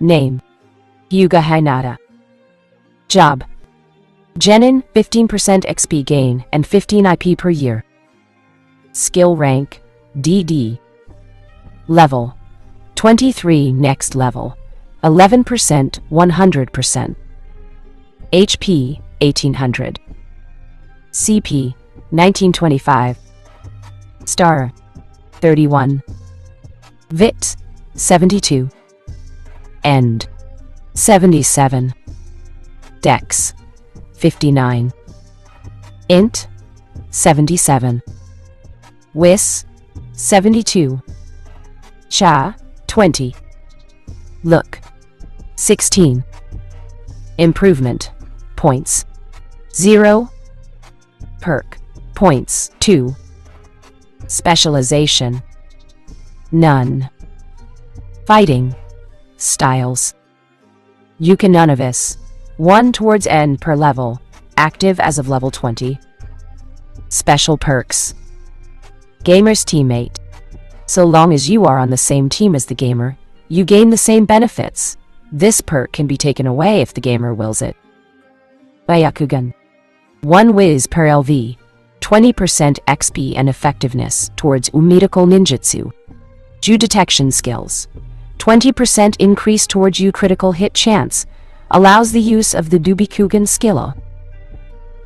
Name: Hyuga Hinata. Job: Genin, 15% XP gain and 15 IP per year. Skill rank: DD. Level: 23 next level, 11%, 100%. HP: 1800. CP: 1925. Star: 31. VIT: 72. End: 77. Dex: 59. Int: 77. Wis: 72. Cha: 20. Look: 16. Improvement points: 0. Perk points: 2. Specialization: none. Fighting styles: Yuka Nunovis, 1 towards end per level, active as of level 20. Special perks: Gamer's teammate. So long as you are on the same team as the gamer, you gain the same benefits. This perk can be taken away if the gamer wills it. Byakugan: 1 whiz per LV, 20% XP and effectiveness towards Umidakal Ninjutsu. Ju detection skills: 20% increase towards U critical hit chance, allows the use of the Dubikugan skill.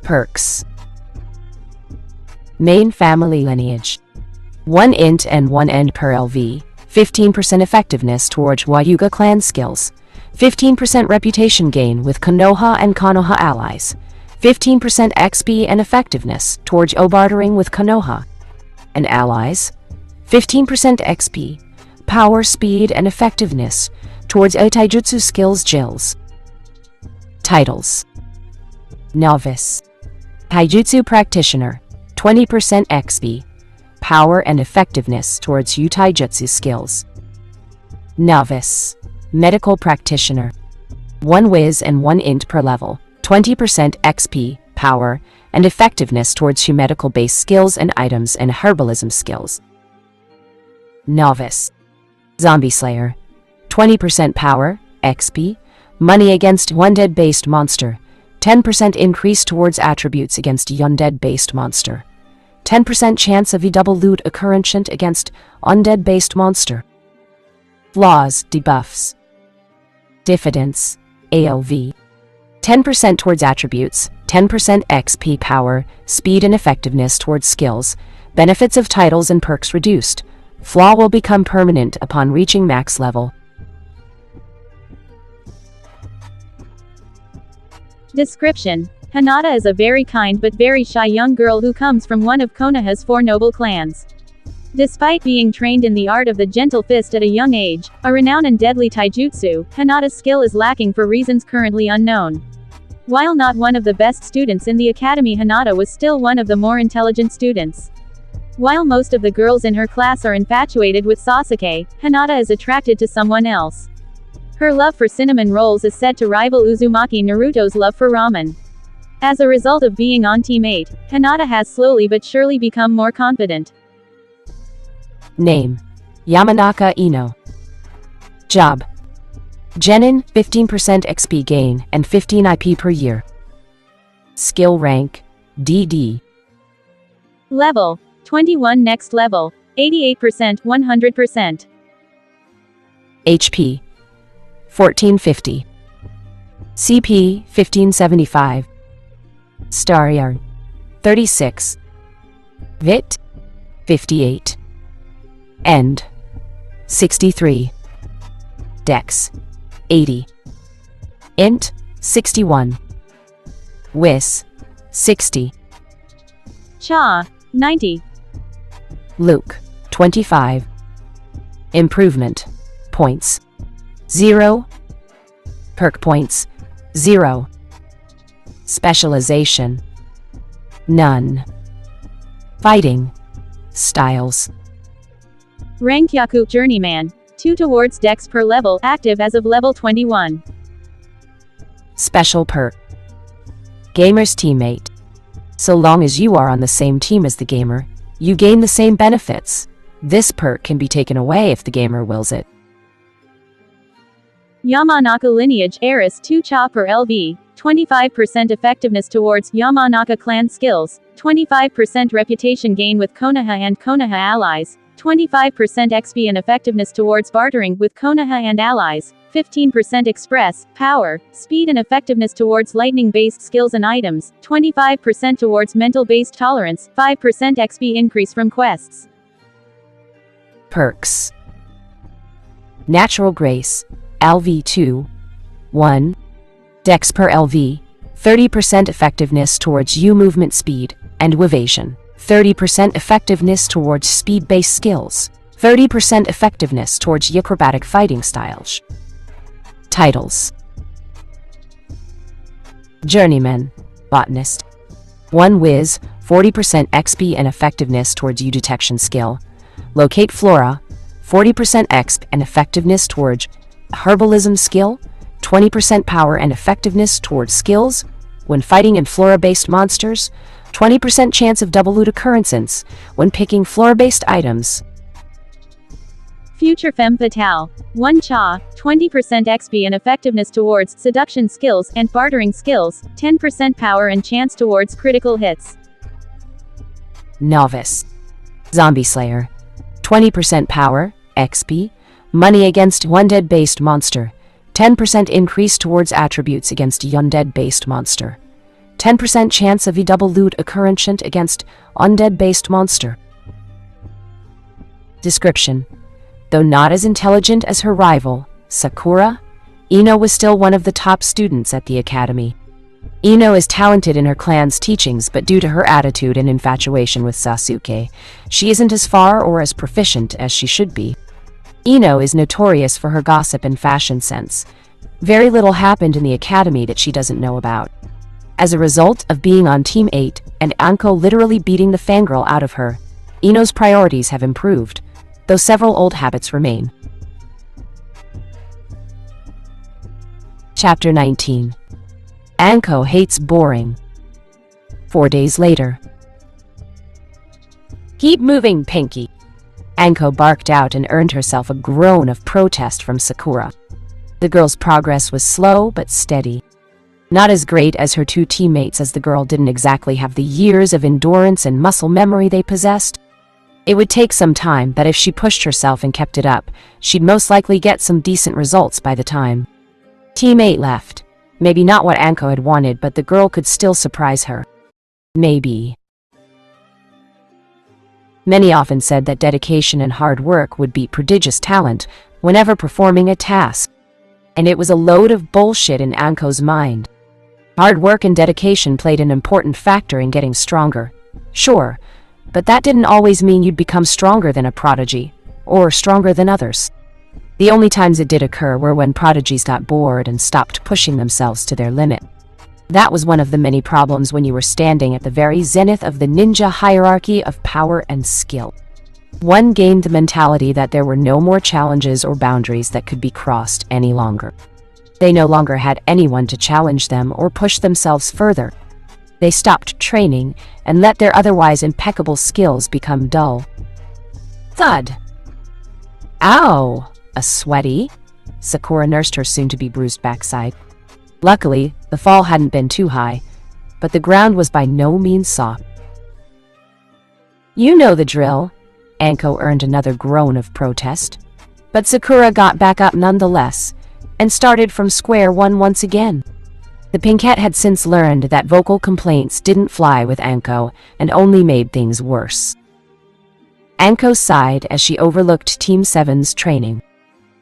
Perks: Main family lineage: 1 int and 1 end per LV, 15% effectiveness towards Wayuga clan skills, 15% reputation gain with Konoha and Konoha allies, 15% XP and effectiveness towards bartering with Konoha and allies, 15% XP, power, speed, and effectiveness towards Taijutsu skills Jills. Titles: Novice, Taijutsu Practitioner, 20% XP, power and effectiveness towards Taijutsu skills. Novice, Medical Practitioner, 1 whiz and 1 int per level, 20% XP, power, and effectiveness towards medical-based skills and items and herbalism skills. Novice, Zombie Slayer, 20% power, XP, money against undead-based monster, 10% increase towards attributes against undead-based monster, 10% chance of a double loot occurrence against undead-based monster. Flaws, debuffs: Diffidence, AOV, 10% towards attributes, 10% XP, power, speed and effectiveness towards skills, benefits of titles and perks reduced. Flaw will become permanent upon reaching max level. Description: Hinata is a very kind but very shy young girl who comes from one of Konoha's 4 noble clans. Despite being trained in the art of the gentle fist at a young age, a renowned and deadly taijutsu, Hinata's skill is lacking for reasons currently unknown. While not one of the best students in the academy, Hinata was still one of the more intelligent students. While most of the girls in her class are infatuated with Sasuke, Hinata is attracted to someone else. Her love for cinnamon rolls is said to rival Uzumaki Naruto's love for ramen. As a result of being on Team 8, Hinata has slowly but surely become more confident. Name: Yamanaka Ino. Job: Genin, 15% XP gain and 15 IP per year. Skill rank: DD. Level: 21 next level, 88%, 100%. HP: 1450. CP: 1575. Star Yard: 36. VIT: 58. End: 63. Dex: 80. Int: 61. Wis: 60. Cha: 90. Luke: 25. Improvement points: 0. Perk points: 0. Specialization: none. Fighting styles: Rankyaku Journeyman, 2 towards Dex per level, active as of level 21. Special perk: Gamer's teammate. So long as you are on the same team as the gamer, you gain the same benefits. This perk can be taken away if the gamer wills it. Yamanaka lineage heiress 2 cha per LV, 25% effectiveness towards Yamanaka clan skills, 25% reputation gain with Konoha and Konoha allies, 25% XP and effectiveness towards bartering with Konoha and allies, 15% express, power, speed and effectiveness towards lightning-based skills and items, 25% towards mental-based tolerance, 5% XP increase from quests. Perks. Natural Grace, LV2, 1. Dex per LV, 30% effectiveness towards U movement speed and evasion, 30% effectiveness towards speed-based skills, 30% effectiveness towards acrobatic fighting styles. Titles. Journeyman, Botanist. 1 Whiz, 40% XP and effectiveness towards U detection skill. Locate Flora, 40% XP and effectiveness towards herbalism skill, 20% power and effectiveness towards skills. When fighting in flora-based monsters, 20% chance of double loot occurrences when picking flora-based items. Future Femme Fatale. 1 cha, 20% XP and effectiveness towards seduction skills and bartering skills, 10% power and chance towards critical hits. Novice. Zombie Slayer. 20% power, XP, money against undead-based monster, 10% increase towards attributes against undead-based monster, 10% chance of a double loot occurrence against undead-based monster. Description. Though not as intelligent as her rival, Sakura, Ino was still one of the top students at the academy. Ino is talented in her clan's teachings, but due to her attitude and infatuation with Sasuke, she isn't as far or as proficient as she should be. Ino is notorious for her gossip and fashion sense. Very little happened in the academy that she doesn't know about. As a result of being on Team 8 and Anko literally beating the fangirl out of her, Ino's priorities have improved, though several old habits remain. Chapter 19. Anko hates boring. 4 days later. Keep moving, Pinky. Anko barked out and earned herself a groan of protest from Sakura. The girl's progress was slow but steady. Not as great as her 2 teammates, as the girl didn't exactly have the years of endurance and muscle memory they possessed. It would take some time, but if she pushed herself and kept it up, she'd most likely get some decent results by the time Team 8 left. Maybe not what Anko had wanted, but the girl could still surprise her. Maybe. Many often said that dedication and hard work would beat prodigious talent whenever performing a task. And it was a load of bullshit in Anko's mind. Hard work and dedication played an important factor in getting stronger. Sure, but that didn't always mean you'd become stronger than a prodigy, or stronger than others. The only times it did occur were when prodigies got bored and stopped pushing themselves to their limit. That was one of the many problems when you were standing at the very zenith of the ninja hierarchy of power and skill. One gained the mentality that there were no more challenges or boundaries that could be crossed any longer. They no longer had anyone to challenge them or push themselves further. They stopped training and let their otherwise impeccable skills become dull. Thud. Ow! A sweaty? Sakura nursed her soon-to-be bruised backside. Luckily, the fall hadn't been too high, but the ground was by no means soft. You know the drill. Anko earned another groan of protest. But Sakura got back up nonetheless, and started from square one once again. The Pinkette had since learned that vocal complaints didn't fly with Anko and only made things worse. Anko sighed as she overlooked Team 7's training.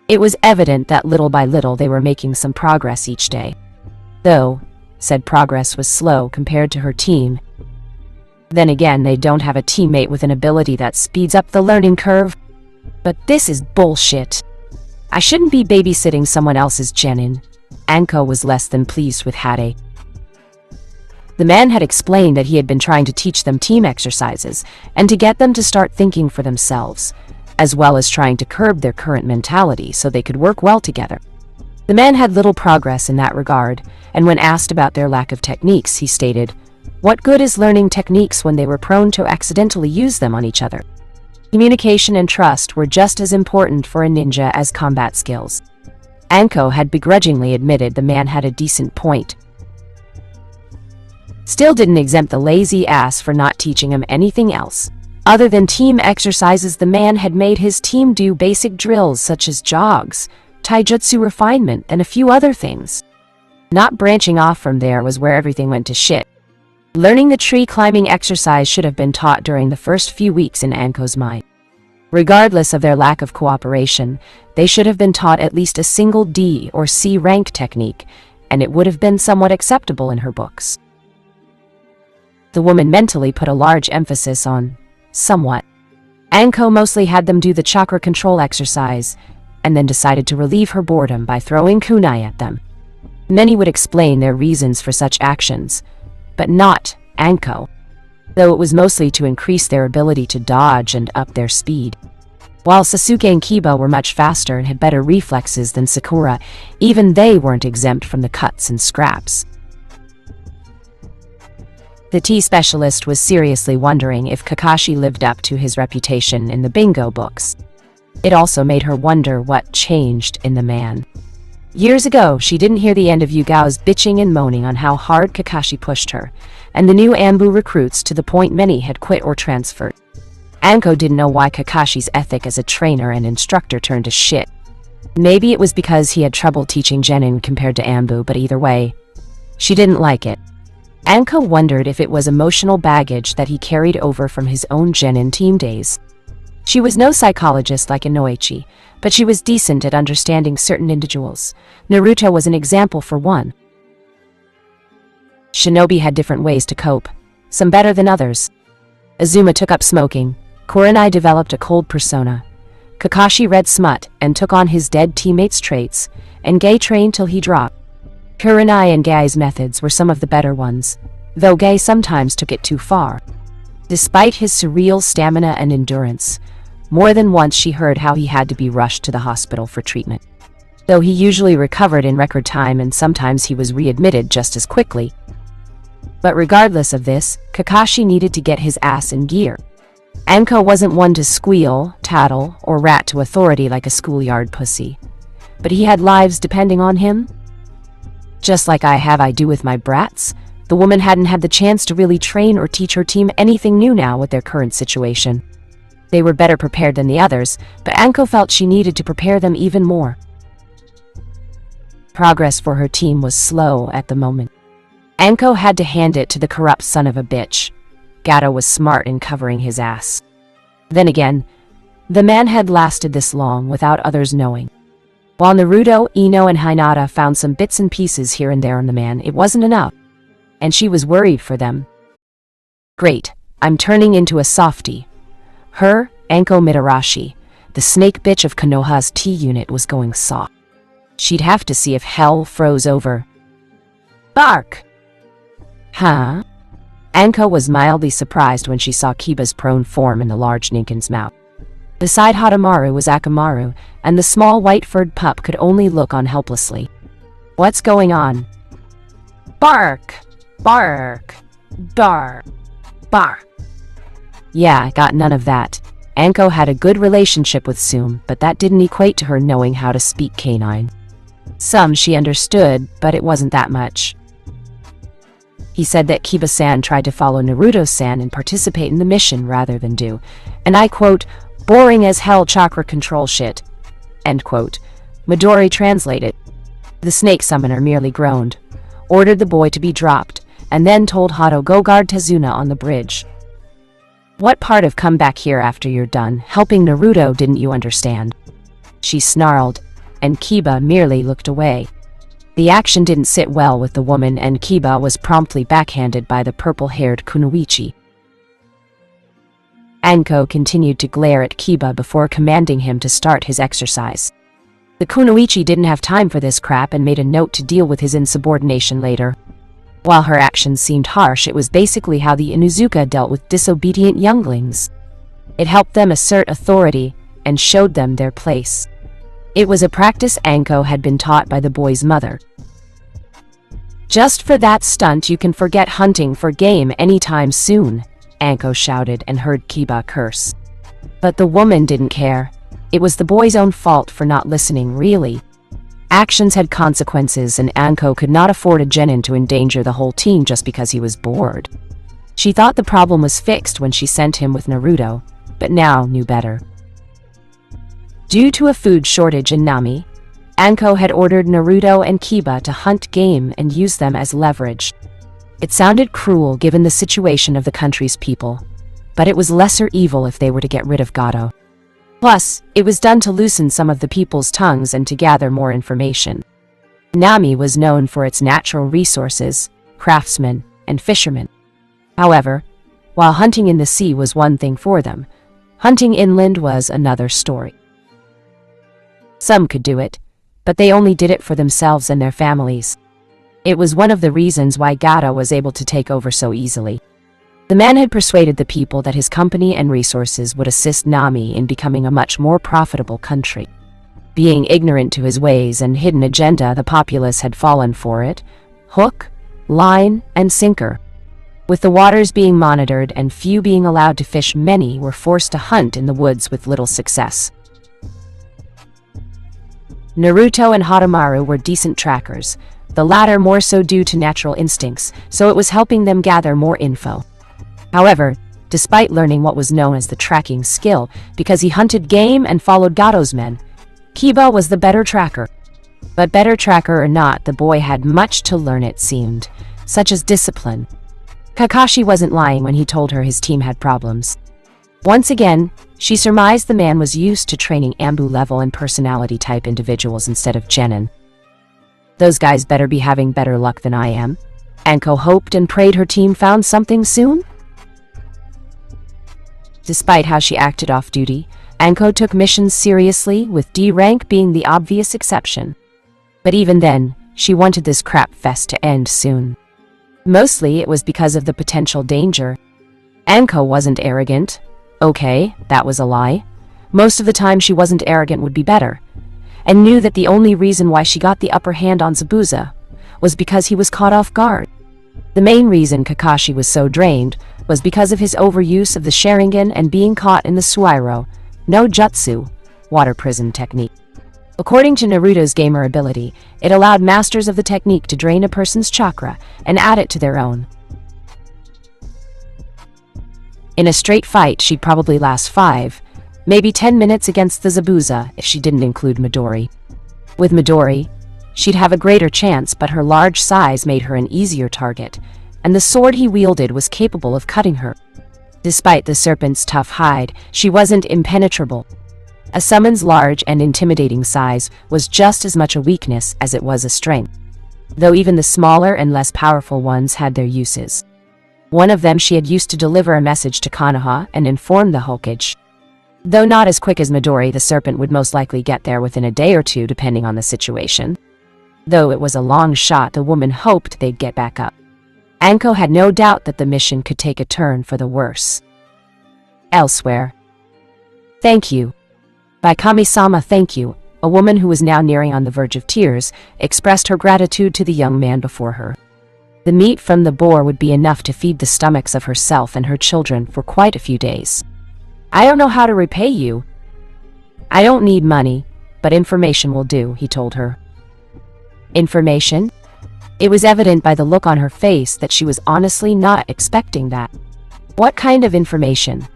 It was evident that little by little they were making some progress each day. Though, said progress was slow compared to her team. Then again, they don't have a teammate with an ability that speeds up the learning curve. But this is bullshit. I shouldn't be babysitting someone else's genin. Anko was less than pleased with Hade. The man had explained that he had been trying to teach them team exercises and to get them to start thinking for themselves, as well as trying to curb their current mentality so they could work well together. The man had little progress in that regard, and when asked about their lack of techniques, he stated, "What good is learning techniques when they were prone to accidentally use them on each other?" Communication and trust were just as important for a ninja as combat skills. Anko had begrudgingly admitted the man had a decent point. Still didn't exempt the lazy ass for not teaching him anything else. Other than team exercises, the man had made his team do basic drills such as jogs, taijutsu refinement, and a few other things. Not branching off from there was where everything went to shit. Learning the tree climbing exercise should have been taught during the first few weeks in Anko's mind. Regardless of their lack of cooperation, they should have been taught at least a single D or C rank technique, and it would have been somewhat acceptable in her books. The woman mentally put a large emphasis on somewhat. Anko mostly had them do the chakra control exercise, and then decided to relieve her boredom by throwing kunai at them. Many would explain their reasons for such actions, but not Anko, though it was mostly to increase their ability to dodge and up their speed. While Sasuke and Kiba were much faster and had better reflexes than Sakura, even they weren't exempt from the cuts and scraps. The tea specialist was seriously wondering if Kakashi lived up to his reputation in the bingo books. It also made her wonder what changed in the man. Years ago, she didn't hear the end of Yugao's bitching and moaning on how hard Kakashi pushed her, and the new Anbu recruits to the point many had quit or transferred. Anko didn't know why Kakashi's ethic as a trainer and instructor turned to shit. Maybe it was because he had trouble teaching genin compared to Anbu, but either way, she didn't like it. Anko wondered if it was emotional baggage that he carried over from his own genin team days. She was no psychologist like Inoichi, but she was decent at understanding certain individuals. Naruto was an example for one. Shinobi had different ways to cope, some better than others. Azuma took up smoking, Kurenai developed a cold persona, Kakashi read smut and took on his dead teammates' traits, and Gai trained till he dropped. Kurenai and Gai's methods were some of the better ones, though Gai sometimes took it too far. Despite his surreal stamina and endurance, more than once she heard how he had to be rushed to the hospital for treatment. Though he usually recovered in record time and sometimes he was readmitted just as quickly. But regardless of this, Kakashi needed to get his ass in gear. Anko wasn't one to squeal, tattle, or rat to authority like a schoolyard pussy. But he had lives depending on him. Just like I do with my brats, the woman hadn't had the chance to really train or teach her team anything new now with their current situation. They were better prepared than the others, but Anko felt she needed to prepare them even more. Progress for her team was slow at the moment. Anko had to hand it to the corrupt son of a bitch. Gato was smart in covering his ass. Then again, the man had lasted this long without others knowing. While Naruto, Ino, and Hinata found some bits and pieces here and there on the man, it wasn't enough, and she was worried for them. Great, I'm turning into a softie. Her, Anko Mitarashi, the snake bitch of Konoha's T-unit, was going soft. She'd have to see if hell froze over. Bark! Huh? Anko was mildly surprised when she saw Kiba's prone form in the large Ninken's mouth. Beside Hadamaru was Akamaru, and the small white-furred pup could only look on helplessly. What's going on? Bark! Bark! Bark! Bark! Yeah, I got none of that. Anko had a good relationship with Sume, but that didn't equate to her knowing how to speak canine. Some she understood, but it wasn't that much. He said that Kiba-san tried to follow Naruto-san and participate in the mission rather than do, and I quote, boring as hell chakra control shit, end quote. Midori translated. The snake summoner merely groaned, ordered the boy to be dropped, and then told Hato go guard Tazuna on the bridge. What part of come back here after you're done helping Naruto didn't you understand? She snarled, and Kiba merely looked away. The action didn't sit well with the woman, and Kiba was promptly backhanded by the purple-haired Kunoichi. Anko continued to glare at Kiba before commanding him to start his exercise. The Kunoichi didn't have time for this crap and made a note to deal with his insubordination later. While her actions seemed harsh, it was basically how the Inuzuka dealt with disobedient younglings. It helped them assert authority and showed them their place. It was a practice Anko had been taught by the boy's mother. Just for that stunt you can forget hunting for game anytime soon, Anko shouted and heard Kiba curse. But the woman didn't care. It was the boy's own fault for not listening, really. Actions had consequences, and Anko could not afford a genin to endanger the whole team just because he was bored. She thought the problem was fixed when she sent him with Naruto, but now knew better. Due to a food shortage in Nami, Anko had ordered Naruto and Kiba to hunt game and use them as leverage. It sounded cruel given the situation of the country's people, but it was lesser evil if they were to get rid of Gato. Plus, it was done to loosen some of the people's tongues and to gather more information. Nami was known for its natural resources, craftsmen, and fishermen. However, while hunting in the sea was one thing for them, hunting inland was another story. Some could do it, but they only did it for themselves and their families. It was one of the reasons why Gato was able to take over so easily. The man had persuaded the people that his company and resources would assist Nami in becoming a much more profitable country. Being ignorant to his ways and hidden agenda, the populace had fallen for it, hook, line, and sinker. With the waters being monitored and few being allowed to fish, many were forced to hunt in the woods with little success. Naruto and Horomaru were decent trackers, the latter more so due to natural instincts, so it was helping them gather more info. However, despite learning what was known as the tracking skill, because he hunted game and followed Gato's men, Kiba was the better tracker. But better tracker or not, the boy had much to learn, it seemed, such as discipline. Kakashi wasn't lying when he told her his team had problems. Once again, she surmised the man was used to training Ambu-level and personality-type individuals instead of genin. Those guys better be having better luck than I am. Anko hoped and prayed her team found something soon. Despite how she acted off-duty, Anko took missions seriously, with D rank being the obvious exception. But even then, she wanted this crap fest to end soon. Mostly it was because of the potential danger. Anko wasn't arrogant. Okay, that was a lie. Most of the time she wasn't arrogant would be better, and knew that the only reason why she got the upper hand on Zabuza was because he was caught off guard. The main reason Kakashi was so drained was because of his overuse of the Sharingan and being caught in the Suiro, no Jutsu, water prison technique. According to Naruto's gamer ability, it allowed masters of the technique to drain a person's chakra and add it to their own. In a straight fight, she'd probably last 5, maybe 10 minutes against the Zabuza if she didn't include Midori. With Midori, she'd have a greater chance, but her large size made her an easier target, and the sword he wielded was capable of cutting her. Despite the serpent's tough hide, she wasn't impenetrable. A summon's large and intimidating size was just as much a weakness as it was a strength, though even the smaller and less powerful ones had their uses. One of them she had used to deliver a message to Konoha and inform the Hokage. Though not as quick as Midori, the serpent would most likely get there within a day or two depending on the situation. Though it was a long shot, the woman hoped they'd get back up. Anko had no doubt that the mission could take a turn for the worse. Elsewhere. Thank you. By Kami-sama, thank you. A woman who was now nearing on the verge of tears expressed her gratitude to the young man before her. The meat from the boar would be enough to feed the stomachs of herself and her children for quite a few days. I don't know how to repay you. I don't need money, but information will do, he told her. Information? It was evident by the look on her face that she was honestly not expecting that. What kind of information?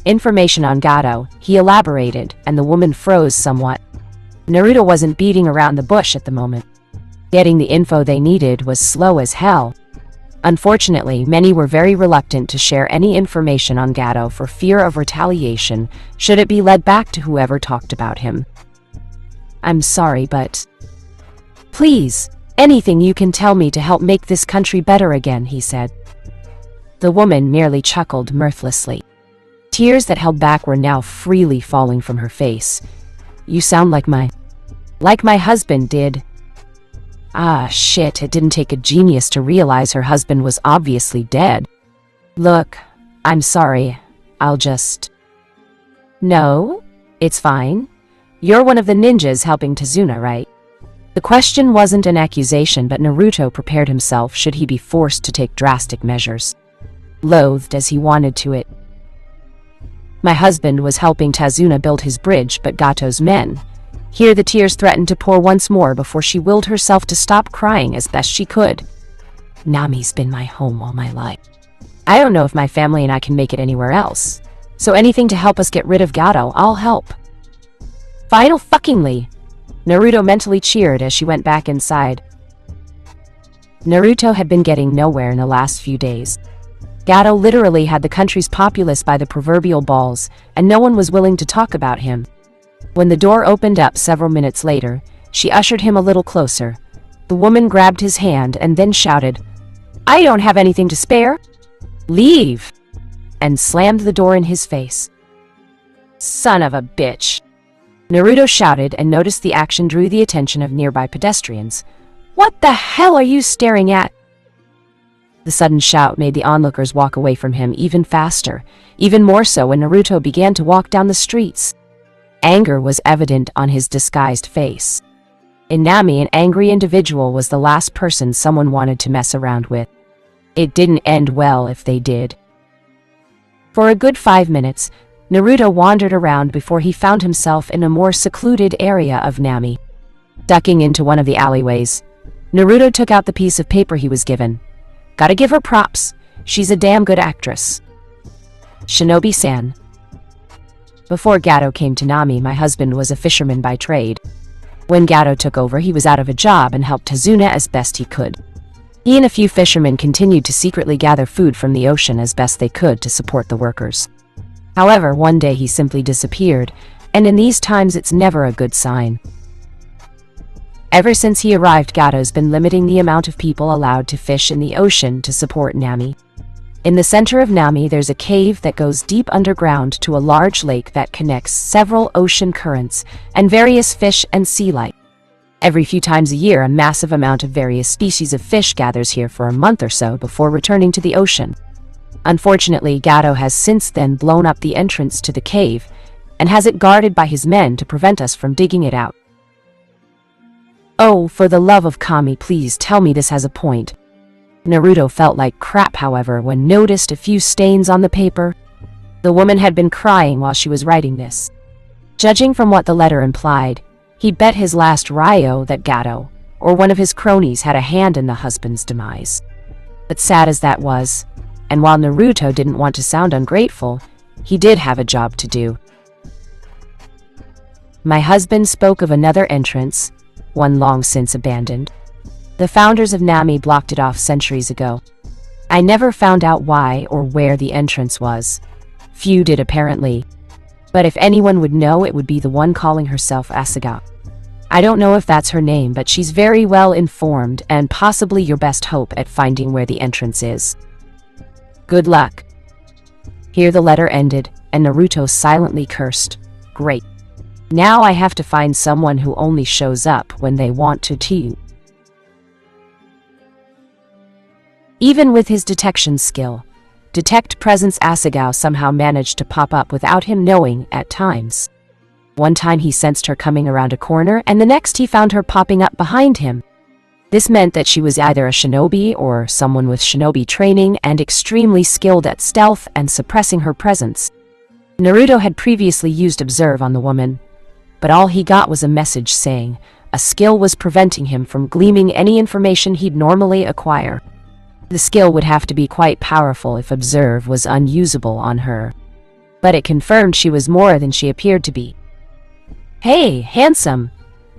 Information on Gato, he elaborated, and the woman froze somewhat. Naruto wasn't beating around the bush at the moment. Getting the info they needed was slow as hell. Unfortunately, many were very reluctant to share any information on Gato for fear of retaliation should it be led back to whoever talked about him. I'm sorry, but... Please, anything you can tell me to help make this country better again, he said. The woman merely chuckled mirthlessly. Tears that held back were now freely falling from her face. You sound like my husband did. Ah, shit, it didn't take a genius to realize her husband was obviously dead. Look, I'm sorry. I'll just... No, it's fine. You're one of the ninjas helping Tazuna, right? The question wasn't an accusation, but Naruto prepared himself should he be forced to take drastic measures. Loathed as he wanted to it. My husband was helping Tazuna build his bridge, but Gato's men. Here the tears threatened to pour once more before she willed herself to stop crying as best she could. Nami's been my home all my life. I don't know if my family and I can make it anywhere else. So anything to help us get rid of Gato, I'll help. Final fuckingly! Naruto mentally cheered as she went back inside. Naruto had been getting nowhere in the last few days. Gato literally had the country's populace by the proverbial balls, and no one was willing to talk about him. When the door opened up several minutes later, she ushered him a little closer. The woman grabbed his hand and then shouted, "I don't have anything to spare! Leave!" and slammed the door in his face. Son of a bitch! Naruto shouted and noticed the action drew the attention of nearby pedestrians. What the hell are you staring at? The sudden shout made the onlookers walk away from him even faster, even more so when Naruto began to walk down the streets. Anger was evident on his disguised face. In Nami, an angry individual was the last person someone wanted to mess around with. It didn't end well if they did. For a good 5 minutes, Naruto wandered around before he found himself in a more secluded area of Nami. Ducking into one of the alleyways, Naruto took out the piece of paper he was given. Gotta give her props. She's a damn good actress. Shinobi-san. Before Gato came to Nami, my husband was a fisherman by trade. When Gato took over, he was out of a job and helped Hazuna as best he could. He and a few fishermen continued to secretly gather food from the ocean as best they could to support the workers. However, one day he simply disappeared, and in these times it's never a good sign. Ever since he arrived, Gato's been limiting the amount of people allowed to fish in the ocean to support Nami. In the center of Nami, there's a cave that goes deep underground to a large lake that connects several ocean currents and various fish and sea life. Every few times a year, a massive amount of various species of fish gathers here for a month or so before returning to the ocean. Unfortunately, Gato has since then blown up the entrance to the cave and has it guarded by his men to prevent us from digging it out. Oh, for the love of Kami, please tell me this has a point. Naruto felt like crap, however, when noticed a few stains on the paper. The woman had been crying while she was writing this. Judging from what the letter implied, he bet his last Ryo that Gato, or one of his cronies, had a hand in the husband's demise. But sad as that was, and while Naruto didn't want to sound ungrateful, he did have a job to do. My husband spoke of another entrance, one long since abandoned. The founders of Nami blocked it off centuries ago. I never found out why or where the entrance was. Few did apparently. But if anyone would know, it would be the one calling herself Asagao. I don't know if that's her name, but she's very well informed and possibly your best hope at finding where the entrance is. Good luck. Here the letter ended, and Naruto silently cursed. Great. Now I have to find someone who only shows up when they want to. Even with his detection skill, Detect Presence Asagao somehow managed to pop up without him knowing at times. One time he sensed her coming around a corner, and the next he found her popping up behind him. This meant that she was either a shinobi or someone with shinobi training and extremely skilled at stealth and suppressing her presence. Naruto had previously used Observe on the woman, but all he got was a message saying a skill was preventing him from gleaming any information he'd normally acquire. The skill would have to be quite powerful if Observe was unusable on her. But it confirmed she was more than she appeared to be. "Hey, handsome!"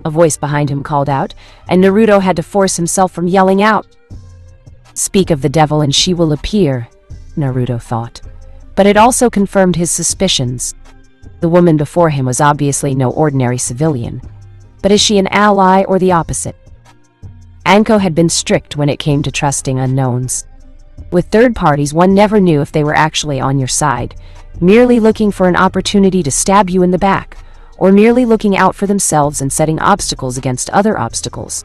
a voice behind him called out, and Naruto had to force himself from yelling out. Speak of the devil and she will appear, Naruto thought. But it also confirmed his suspicions. The woman before him was obviously no ordinary civilian. But is she an ally or the opposite? Anko had been strict when it came to trusting unknowns. With third parties, one never knew if they were actually on your side, merely looking for an opportunity to stab you in the back, or merely looking out for themselves and setting obstacles against other obstacles.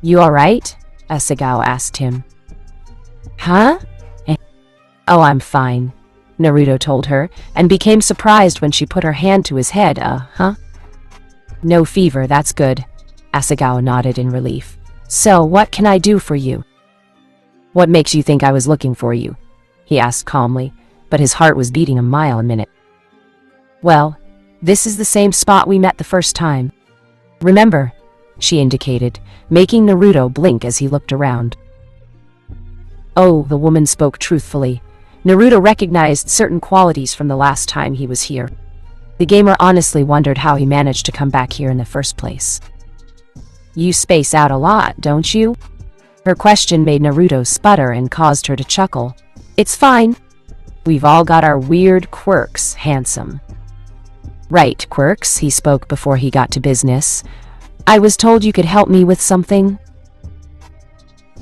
"You alright?" Asagao asked him. "Huh?" "Oh, I'm fine," Naruto told her, and became surprised when she put her hand to his head. Huh? "No fever, that's good." Asagao nodded in relief. "So, what can I do for you?" "What makes you think I was looking for you?" he asked calmly, but his heart was beating a mile a minute. "Well, This is the same spot we met the first time. Remember? She indicated, making Naruto blink as he looked around. Oh, the woman spoke truthfully. Naruto recognized certain qualities from the last time he was here. The gamer honestly wondered how he managed to come back here in the first place. You space out a lot, don't you? Her question made Naruto sputter and caused her to chuckle. It's fine. We've all got our weird quirks, handsome. Right, quirks, he spoke before he got to business. I was told you could help me with something.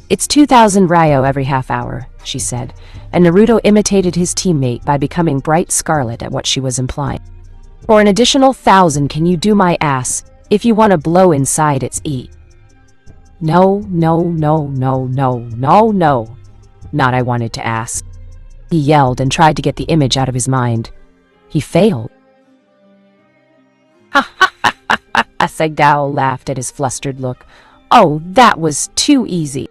It's 2,000 ryo every half hour, she said, and Naruto imitated his teammate by becoming bright scarlet at what she was implying. For an additional 1,000, can you do my ass? If you want to blow inside, it's E. No. Not I wanted to ask. He yelled and tried to get the image out of his mind. He failed. Ha ha ha ha ha! Segdao laughed at his flustered look. Oh, that was too easy.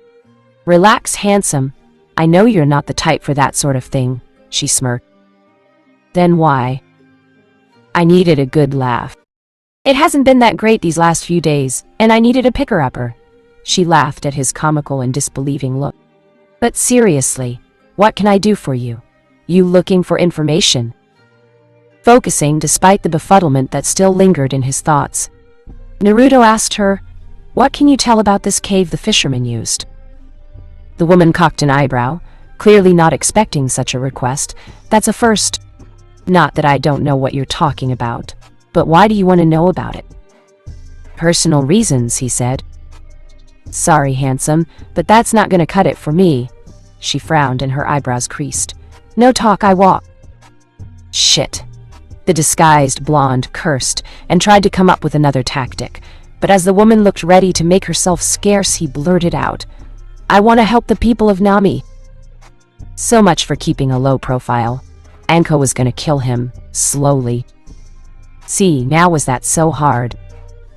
Relax, handsome. I know you're not the type for that sort of thing, she smirked. Then why? I needed a good laugh. It hasn't been that great these last few days, and I needed a picker-upper. She laughed at his comical and disbelieving look. But seriously, what can I do for you? You looking for information? Focusing despite the befuddlement that still lingered in his thoughts, Naruto asked her, what can you tell about this cave the fisherman used? The woman cocked an eyebrow, clearly not expecting such a request. That's a first. Not that I don't know what you're talking about, but why do you want to know about it? Personal reasons, he said. Sorry, handsome, but that's not going to cut it for me. She frowned and her eyebrows creased. No talk, I walk. Shit. The disguised blonde cursed and tried to come up with another tactic, but as the woman looked ready to make herself scarce, he blurted out, I want to help the people of Nami. So much for keeping a low profile. Anko was going to kill him, slowly. See, now was that so hard?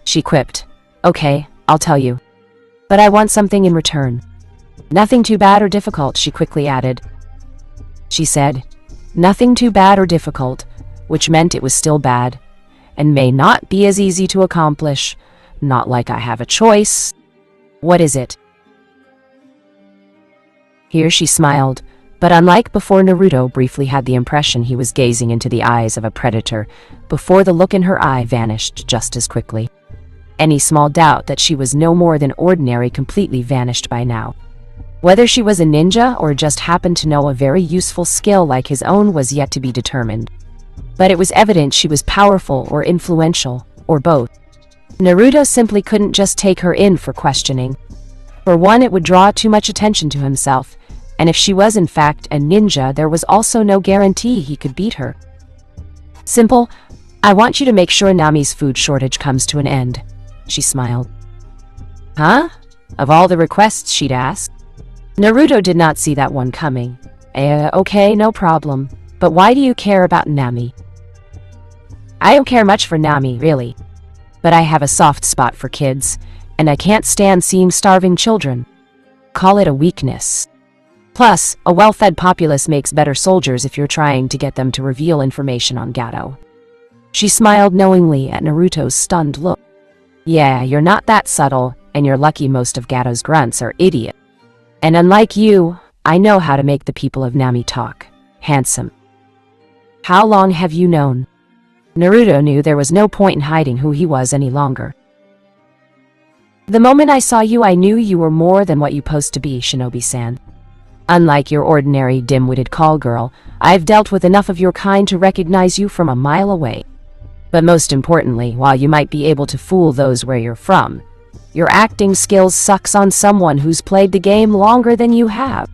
She quipped. Okay, I'll tell you. But I want something in return. Nothing too bad or difficult, she quickly added. She said, nothing too bad or difficult, which meant it was still bad, and may not be as easy to accomplish. Not like I have a choice. What is it? Here she smiled, but unlike before, Naruto briefly had the impression he was gazing into the eyes of a predator, before the look in her eye vanished just as quickly. Any small doubt that she was no more than ordinary completely vanished by now. Whether she was a ninja or just happened to know a very useful skill like his own was yet to be determined. But it was evident she was powerful or influential, or both. Naruto simply couldn't just take her in for questioning. For one, it would draw too much attention to himself, and if she was in fact a ninja, there was also no guarantee he could beat her. Simple, I want you to make sure Nami's food shortage comes to an end, she smiled. Huh? Of all the requests she'd asked? Naruto did not see that one coming. Okay, no problem. But why do you care about Nami? I don't care much for Nami, really. But I have a soft spot for kids, and I can't stand seeing starving children. Call it a weakness. Plus, a well-fed populace makes better soldiers if you're trying to get them to reveal information on Gato. She smiled knowingly at Naruto's stunned look. Yeah, you're not that subtle, and you're lucky most of Gato's grunts are idiots. And unlike you, I know how to make the people of Nami talk. Handsome. How long have you known? Naruto knew there was no point in hiding who he was any longer. The moment I saw you, I knew you were more than what you posed to be, Shinobi-san. Unlike your ordinary dim-witted call girl, I've dealt with enough of your kind to recognize you from a mile away. But most importantly, while you might be able to fool those where you're from, your acting skills sucks on someone who's played the game longer than you have.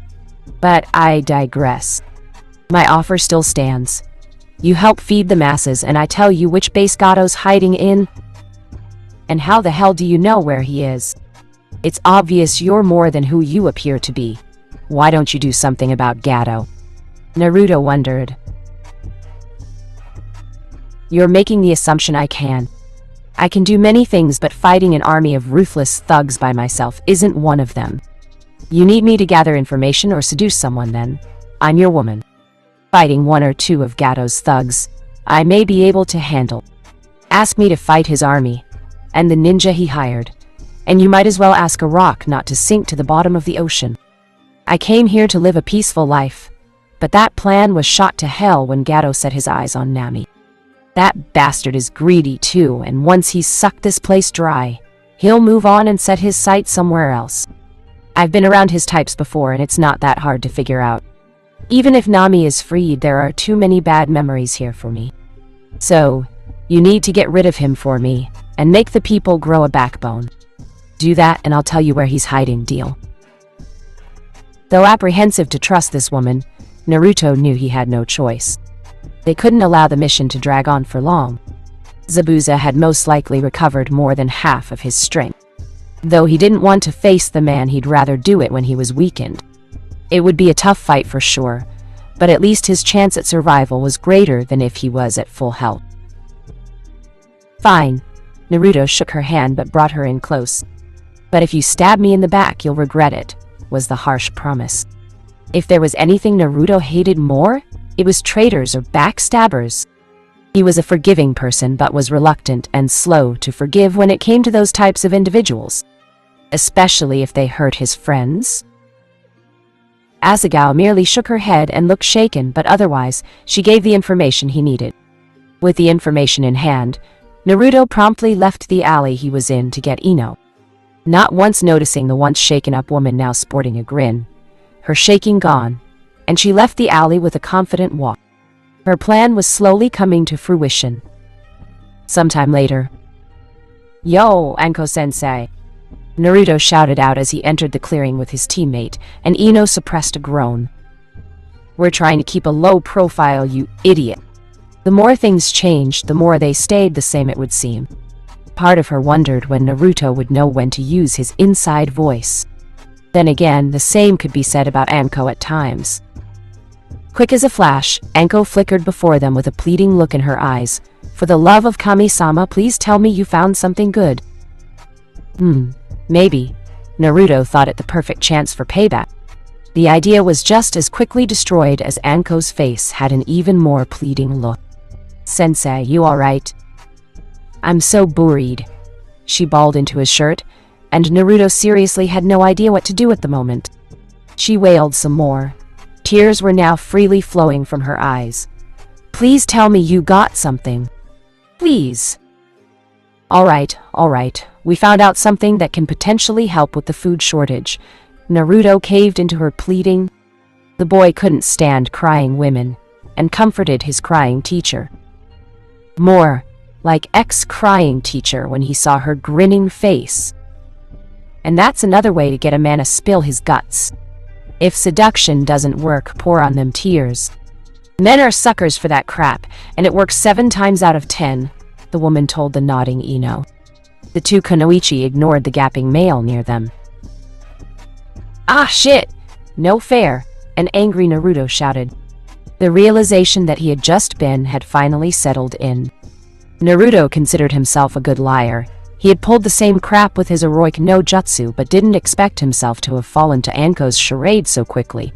But I digress. My offer still stands. You help feed the masses, and I tell you which base Gato's hiding in. And how the hell do you know where he is? It's obvious you're more than who you appear to be. Why don't you do something about Gato? Naruto wondered. You're making the assumption I can. I can do many things, but fighting an army of ruthless thugs by myself isn't one of them. You need me to gather information or seduce someone, then. I'm your woman. Fighting one or two of Gato's thugs, I may be able to handle. Ask me to fight his army, and the ninja he hired. And you might as well ask a rock not to sink to the bottom of the ocean. I came here to live a peaceful life, but that plan was shot to hell when Gato set his eyes on Nami. That bastard is greedy too, and once he's sucked this place dry, he'll move on and set his sights somewhere else. I've been around his types before, and it's not that hard to figure out. Even if Nami is freed, there are too many bad memories here for me. So, you need to get rid of him for me, and make the people grow a backbone. Do that, and I'll tell you where he's hiding, deal? Though apprehensive to trust this woman, Naruto knew he had no choice. They couldn't allow the mission to drag on for long. Zabuza had most likely recovered more than half of his strength. Though he didn't want to face the man, he'd rather do it when he was weakened. It would be a tough fight for sure, but at least his chance at survival was greater than if he was at full health. Fine. Naruto shook her hand but brought her in close. But if you stab me in the back, you'll regret it, was the harsh promise. If there was anything Naruto hated more, it was traitors or backstabbers. He was a forgiving person but was reluctant and slow to forgive when it came to those types of individuals, especially if they hurt his friends. Asagao merely shook her head and looked shaken, but otherwise, she gave the information he needed. With the information in hand, Naruto promptly left the alley he was in to get Ino. Not once noticing the once shaken-up woman now sporting a grin, her shaking gone, and she left the alley with a confident walk. Her plan was slowly coming to fruition. Sometime later, "Yo, Anko-sensei!" Naruto shouted out as he entered the clearing with his teammate, and Ino suppressed a groan. "We're trying to keep a low profile, you idiot." The more things changed, the more they stayed the same, it would seem. Part of her wondered when Naruto would know when to use his inside voice. Then again, the same could be said about Anko at times. Quick as a flash, Anko flickered before them with a pleading look in her eyes. "For the love of Kami-sama, please tell me you found something good." Maybe. Naruto thought it the perfect chance for payback. The idea was just as quickly destroyed as Anko's face had an even more pleading look. "Sensei, you alright?" "I'm so worried." She bawled into his shirt, and Naruto seriously had no idea what to do at the moment. She wailed some more. Tears were now freely flowing from her eyes. "Please tell me you got something. Please." All right. We found out something that can potentially help with the food shortage." Naruto caved into her pleading. The boy couldn't stand crying women, and comforted his crying teacher. More like ex-crying teacher when he saw her grinning face. And that's another way to get a man to spill his guts. If seduction doesn't work, pour on them tears. Men are suckers for that crap, and it works 7 times out of 10, the woman told the nodding Ino. The two kunoichi ignored the gapping male near them. "Ah, shit! No fair!" an angry Naruto shouted. The realization that he had just been had finally settled in. Naruto considered himself a good liar. He had pulled the same crap with his heroic no jutsu, but didn't expect himself to have fallen to Anko's charade so quickly.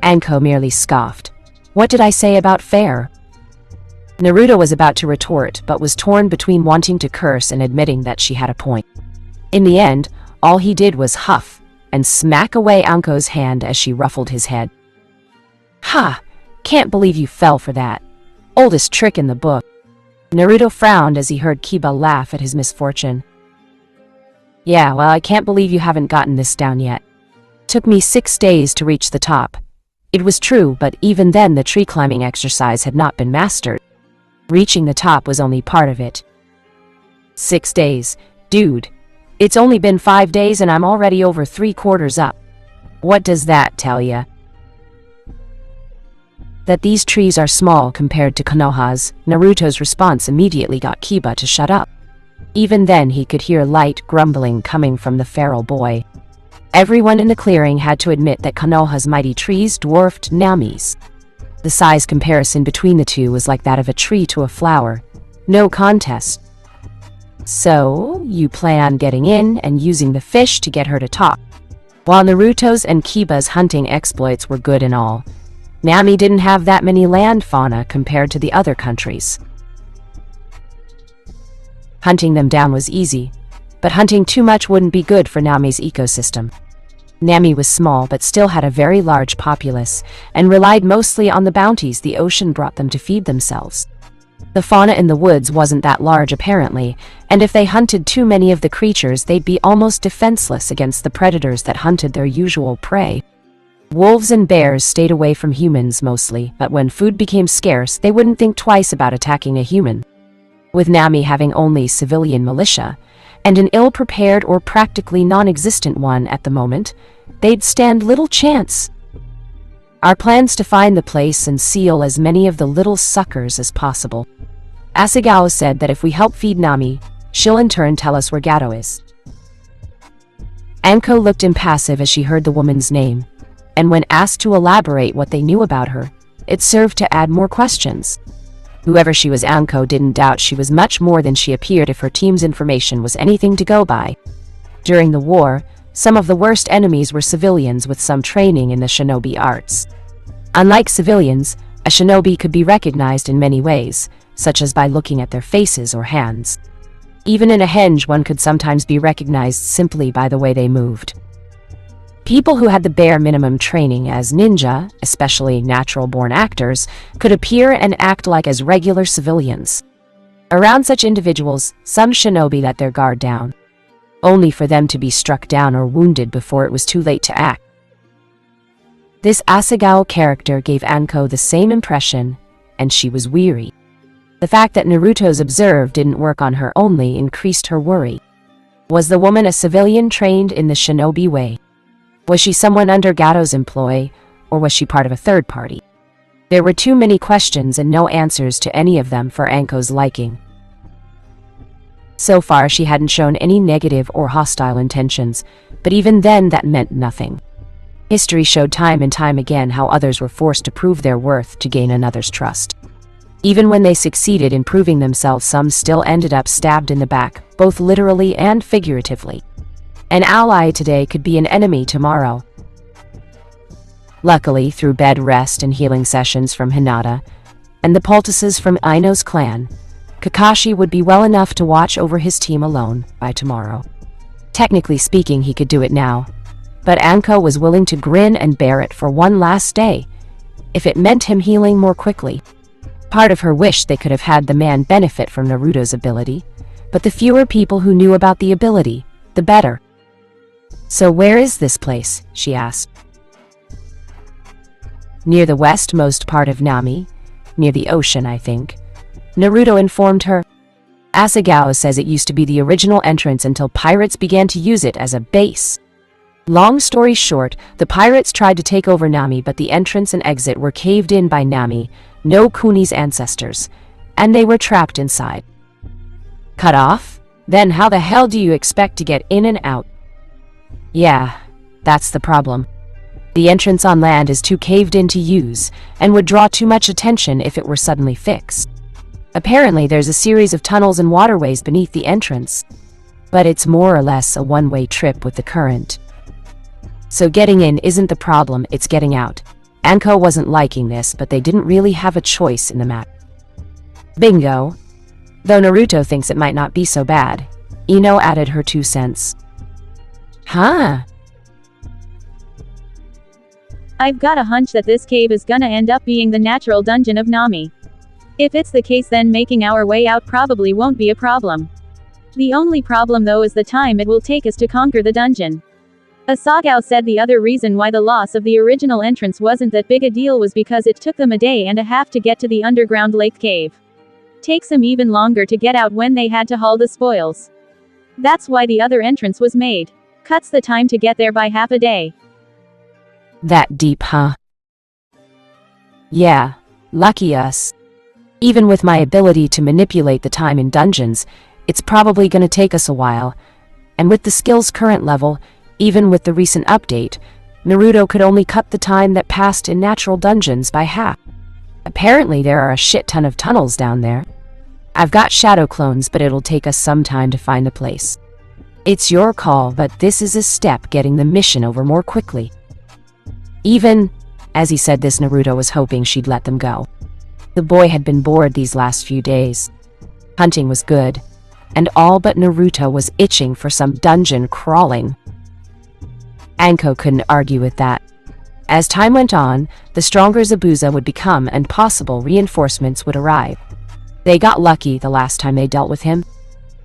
Anko merely scoffed. "What did I say about fair?" Naruto was about to retort, but was torn between wanting to curse and admitting that she had a point. In the end, all he did was huff and smack away Anko's hand as she ruffled his head. "Ha! Can't believe you fell for that. Oldest trick in the book." Naruto frowned as he heard Kiba laugh at his misfortune. "Yeah, well, I can't believe you haven't gotten this down yet. Took me 6 days to reach the top." It was true, but even then the tree climbing exercise had not been mastered. Reaching the top was only part of it. 6 days. Dude, it's only been 5 days and I'm already over 3/4 up. What does that tell ya? That these trees are small compared to Konoha's. Naruto's response immediately got Kiba to shut up. Even then he could hear light grumbling coming from the feral boy. Everyone in the clearing had to admit that Konoha's mighty trees dwarfed Nami's. The size comparison between the two was like that of a tree to a flower. No contest. "So, you plan on getting in and using the fish to get her to talk." While Naruto's and Kiba's hunting exploits were good and all, Nami didn't have that many land fauna compared to the other countries. Hunting them down was easy, but hunting too much wouldn't be good for Nami's ecosystem. Nami was small but still had a very large populace, and relied mostly on the bounties the ocean brought them to feed themselves. The fauna in the woods wasn't that large apparently, and if they hunted too many of the creatures they'd be almost defenseless against the predators that hunted their usual prey. Wolves and bears stayed away from humans mostly, but when food became scarce they wouldn't think twice about attacking a human. With Nami having only civilian militia, and an ill-prepared or practically non-existent one at the moment, they'd stand little chance. Our plan's to find the place and seal as many of the little suckers as possible. Asagao said that if we help feed Nami, she'll in turn tell us where Gato is. Anko looked impassive as she heard the woman's name, and when asked to elaborate what they knew about her, it served to add more questions. Whoever she was, Anko didn't doubt she was much more than she appeared if her team's information was anything to go by. During the war, some of the worst enemies were civilians with some training in the shinobi arts. Unlike civilians, a shinobi could be recognized in many ways, such as by looking at their faces or hands. Even in a henge, one could sometimes be recognized simply by the way they moved. People who had the bare minimum training as ninja, especially natural-born actors, could appear and act like as regular civilians. Around such individuals, some shinobi let their guard down, only for them to be struck down or wounded before it was too late to act. This Asagao character gave Anko the same impression, and she was weary. The fact that Naruto's observe didn't work on her only increased her worry. Was the woman a civilian trained in the shinobi way? Was she someone under Gato's employ, or was she part of a third party? There were too many questions and no answers to any of them for Anko's liking. So far, she hadn't shown any negative or hostile intentions, but even then that meant nothing. History showed time and time again how others were forced to prove their worth to gain another's trust. Even when they succeeded in proving themselves, some still ended up stabbed in the back, both literally and figuratively. An ally today could be an enemy tomorrow. Luckily, through bed rest and healing sessions from Hinata, and the poultices from Aino's clan, Kakashi would be well enough to watch over his team alone by tomorrow. Technically speaking, he could do it now, but Anko was willing to grin and bear it for one last day, if it meant him healing more quickly. Part of her wished they could have had the man benefit from Naruto's ability, but the fewer people who knew about the ability, the better. "So where is this place?" she asked. "Near the westmost part of Nami, near the ocean, I think," Naruto informed her. Asagao says it used to be the original entrance until pirates began to use it as a base. Long story short, the pirates tried to take over Nami, but the entrance and exit were caved in by Nami, no Kuni's ancestors, and they were trapped inside. Cut off? Then how the hell do you expect to get in and out? Yeah, that's the problem. The entrance on land is too caved in to use, and would draw too much attention if it were suddenly fixed. Apparently there's a series of tunnels and waterways beneath the entrance, but it's more or less a one-way trip with the current. So getting in isn't the problem, it's getting out. Anko wasn't liking this, but they didn't really have a choice in the matter. Bingo. Though Naruto thinks it might not be so bad, Ino added her 2 cents. Huh? I've got a hunch that this cave is gonna end up being the natural dungeon of Nami. If it's the case, then making our way out probably won't be a problem. The only problem though is the time it will take us to conquer the dungeon. Asagao said the other reason why the loss of the original entrance wasn't that big a deal was because it took them a day and a half to get to the underground lake cave. Takes them even longer to get out when they had to haul the spoils. That's why the other entrance was made. Cuts the time to get there by half a day. That deep, huh? Yeah, lucky us. Even with my ability to manipulate the time in dungeons, it's probably gonna take us a while. And with the skill's current level, even with the recent update, Naruto could only cut the time that passed in natural dungeons by half. Apparently there are a shit ton of tunnels down there. I've got shadow clones, but it'll take us some time to find the place. It's your call, but this is a step getting the mission over more quickly. Even as he said this, Naruto was hoping she'd let them go. The boy had been bored these last few days. Hunting was good, and all but Naruto was itching for some dungeon crawling. Anko couldn't argue with that. As time went on, the stronger Zabuza would become and possible reinforcements would arrive. They got lucky the last time they dealt with him.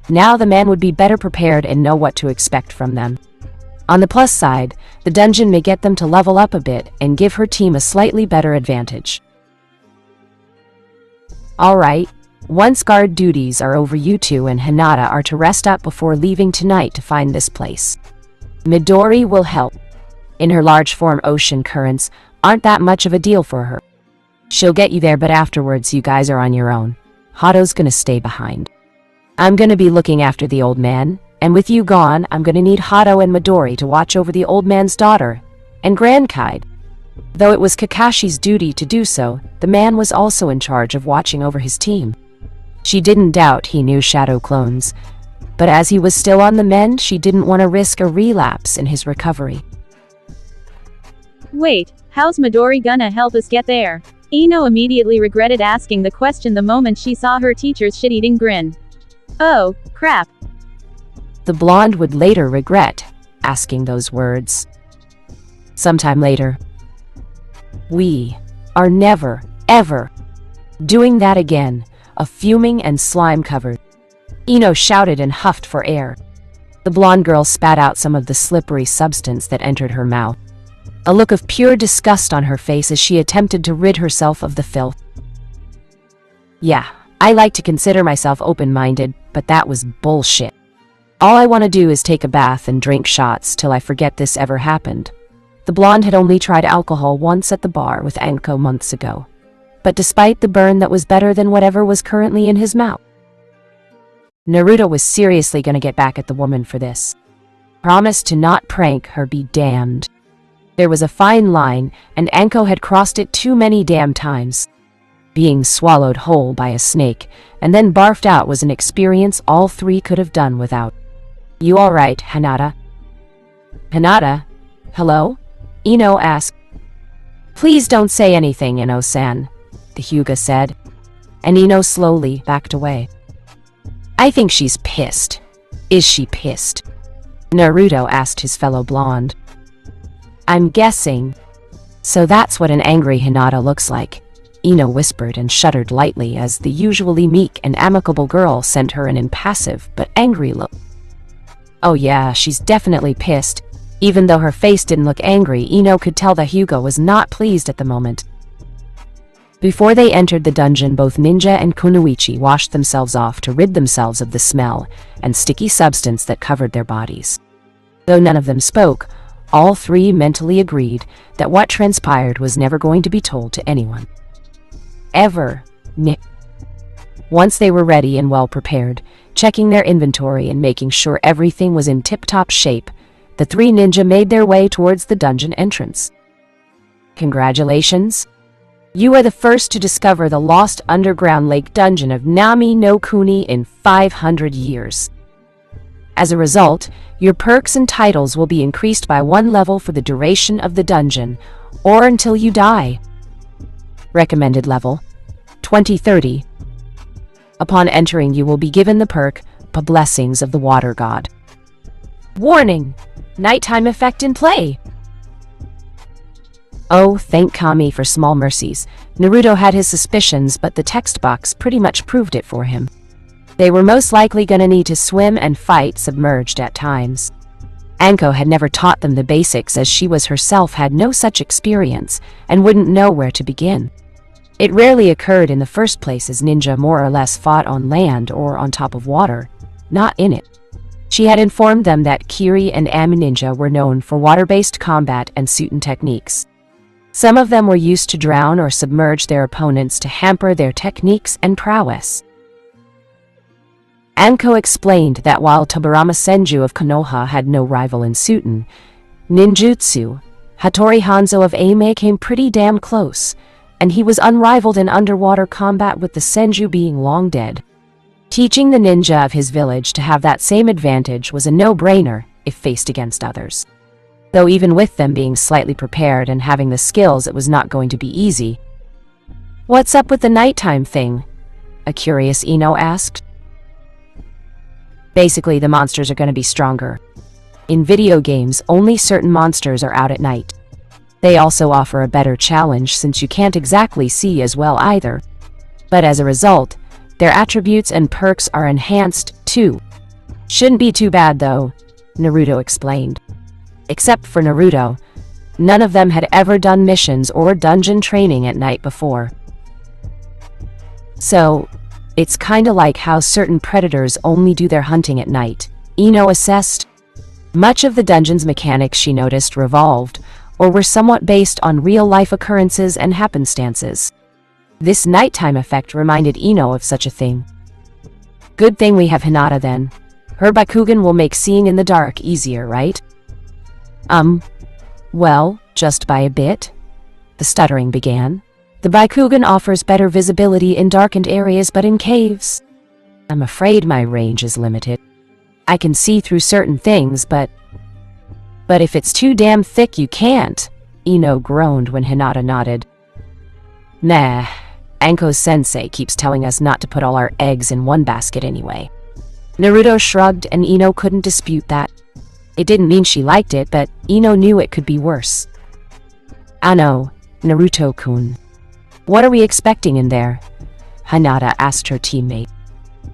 Now the man would be better prepared and know what to expect from them. On the plus side, the dungeon may get them to level up a bit and give her team a slightly better advantage. Alright, once guard duties are over, you two and Hinata are to rest up before leaving tonight to find this place. Midori will help. In her large form, ocean currents aren't that much of a deal for her. She'll get you there, but afterwards you guys are on your own. Hato's gonna stay behind. I'm gonna be looking after the old man, and with you gone, I'm gonna need Hato and Midori to watch over the old man's daughter and grandkid. Though it was Kakashi's duty to do so, the man was also in charge of watching over his team. She didn't doubt he knew shadow clones, but as he was still on the mend, she didn't want to risk a relapse in his recovery. Wait, how's Midori gonna help us get there? Ino immediately regretted asking the question the moment she saw her teacher's shit-eating grin. Oh, crap. The blonde would later regret asking those words. Sometime later. We are never, ever doing that again, a fuming and slime-covered. Ino shouted and huffed for air. The blonde girl spat out some of the slippery substance that entered her mouth. A look of pure disgust on her face as she attempted to rid herself of the filth. Yeah, I like to consider myself open-minded, but that was bullshit. All I want to do is take a bath and drink shots till I forget this ever happened. The blonde had only tried alcohol once at the bar with Anko months ago. But despite the burn, that was better than whatever was currently in his mouth. Naruto was seriously gonna get back at the woman for this. Promised to not prank her, be damned. There was a fine line, and Anko had crossed it too many damn times. Being swallowed whole by a snake, and then barfed out, was an experience all three could have done without. You alright, Hinata? Hinata? Hello? Ino asked. Please don't say anything, Ino-san, the Hyuga said, and Ino slowly backed away. I think she's pissed. Is she pissed? Naruto asked his fellow blonde. I'm guessing. So that's what an angry Hinata looks like, Ino whispered and shuddered lightly as the usually meek and amicable girl sent her an impassive but angry look. Oh yeah, she's definitely pissed. Even though her face didn't look angry, Ino could tell the Hyuga was not pleased at the moment. Before they entered the dungeon, both Ninja and Kunoichi washed themselves off to rid themselves of the smell and sticky substance that covered their bodies. Though none of them spoke, all three mentally agreed that what transpired was never going to be told to anyone. Ever. Once they were ready and well prepared, checking their inventory and making sure everything was in tip-top shape, the three ninja made their way towards the dungeon entrance. Congratulations! You are the first to discover the lost underground lake dungeon of Nami no Kuni in 500 years. As a result, your perks and titles will be increased by 1 level for the duration of the dungeon, or until you die. Recommended level, 2030. Upon entering, you will be given the perk, Blessings of the Water God. Warning! Nighttime effect in play! Oh, thank Kami for small mercies. Naruto had his suspicions, but the text box pretty much proved it for him. They were most likely gonna need to swim and fight submerged at times. Anko had never taught them the basics, as she was herself had no such experience and wouldn't know where to begin. It rarely occurred in the first place, as ninja more or less fought on land or on top of water, not in it. She had informed them that Kiri and Ami ninja were known for water-based combat and Suiton techniques. Some of them were used to drown or submerge their opponents to hamper their techniques and prowess. Anko explained that while Tobarama Senju of Konoha had no rival in Suiton ninjutsu, Hattori Hanzo of Ame came pretty damn close, and he was unrivaled in underwater combat, with the Senju being long dead. Teaching the ninja of his village to have that same advantage was a no-brainer if faced against others. Though even with them being slightly prepared and having the skills, it was not going to be easy. What's up with the nighttime thing? A curious Ino asked. Basically, the monsters are going to be stronger. In video games, only certain monsters are out at night. They also offer a better challenge since you can't exactly see as well either. But as a result, their attributes and perks are enhanced too. Shouldn't be too bad though, Naruto explained. Except for Naruto, none of them had ever done missions or dungeon training at night before. So, it's kinda like how certain predators only do their hunting at night, Ino assessed. Much of the dungeon's mechanics, she noticed, revolved, or were somewhat based on real-life occurrences and happenstances. This nighttime effect reminded Ino of such a thing. Good thing we have Hinata then. Her Bakugan will make seeing in the dark easier, right? Well, just by a bit. The stuttering began. The Bakugan offers better visibility in darkened areas but in caves. I'm afraid my range is limited. I can see through certain things, but if it's too damn thick you can't, Ino groaned when Hinata nodded. Nah, Anko-sensei keeps telling us not to put all our eggs in one basket anyway. Naruto shrugged and Ino couldn't dispute that. It didn't mean she liked it, but Ino knew it could be worse. Ano, Naruto-kun. What are we expecting in there? Hinata asked her teammate.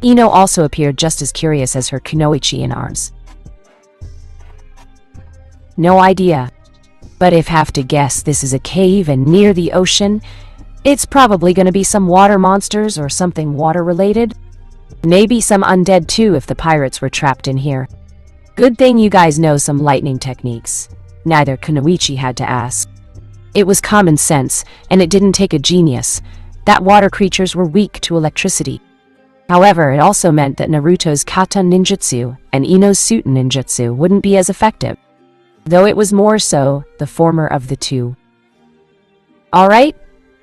Ino also appeared just as curious as her kunoichi in arms. No idea. But if have to guess this is a cave and near the ocean, it's probably gonna be some water monsters or something water-related. Maybe some undead too if the pirates were trapped in here. Good thing you guys know some lightning techniques. Neither Kunoichi had to ask. It was common sense, and it didn't take a genius, that water creatures were weak to electricity. However, it also meant that Naruto's kata ninjutsu and Ino's Suten ninjutsu wouldn't be as effective, though it was more so the former of the two. Alright,